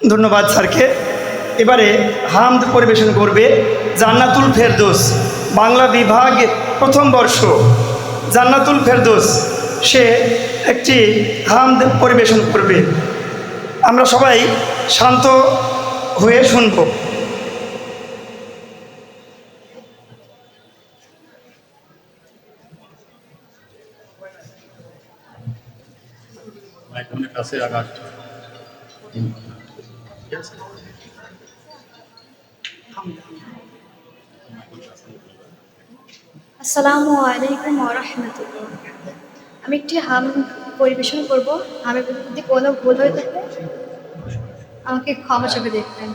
ধন্যবাদ স্যারকে। এবারে হামদ পরিবেশন করবে জান্নাতুল ফেরদৌস, বাংলা বিভাগ প্রথম বর্ষ। জান্নাতুল ফেরদৌস সে একটি হামদ পরিবেশন করবে। আমরা সবাই শান্ত হয়ে শুনব। কাছে আঘাত আসসালামু আলাইকুম ওয়া রাহমাতুল্লাহ। আমি একটি হাম পরিবেশন করব। আমি যদি কোনো ভুল হয়ে থাকে আমাকে ক্ষমা চোখে দেখবেন।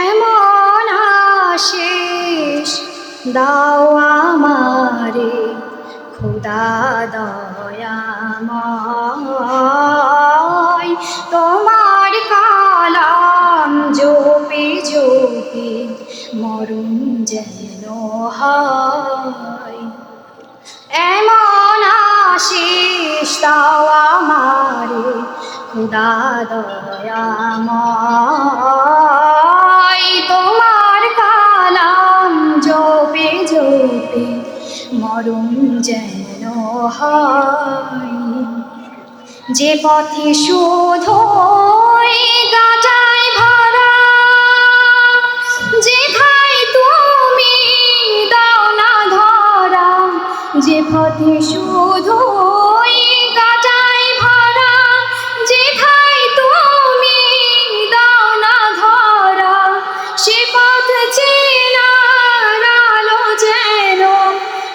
এমন আশিস দাও আমারে খোদা দয়াময়, তোমার কালাম জপে জপে মরণ যেন হয়। এমন আশিস দাও আমারে খোদা দয়াময়, তোমার কালাম জপে জপে মরণ যেন হয়। যে পথে শুধুই গাজায় ভরা, যেথায় তুমি দাও না ধরা। যে পথে শুধুই গাজায় ভরা, যেথায় তুমি দাও না ধরা। সে পথ চেনার আলো যেন,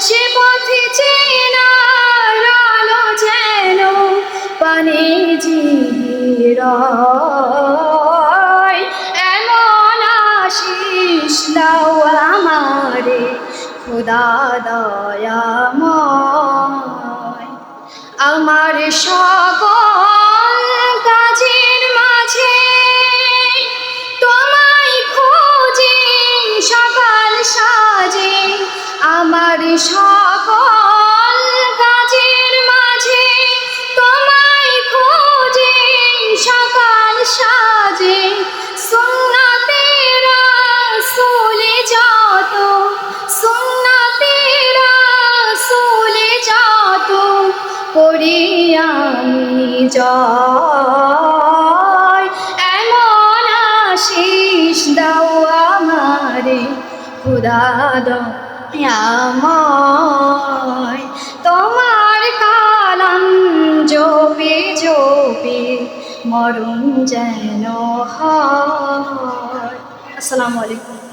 সে পথে চেনার আলো যেন পানে জিরয়। এমন আশিস দাও আমারে খোদা দয়াময়। আমার সকল কাজের মাঝে তোমায় খোঁজে সকাল সাজে। আমার সকল কাজের মাঝে তোমায় খোঁজে সকাল সাজে। সুন্নাতে রাসূলে যত, সুন্নাতে রাসূলে যত করি আমি জয়। এমন আশিস দাও আমারে খোদা দয়াময়, তোমার কালাম জপে জপে মরণ যেন হয়। আসসালামু আলাইকুম।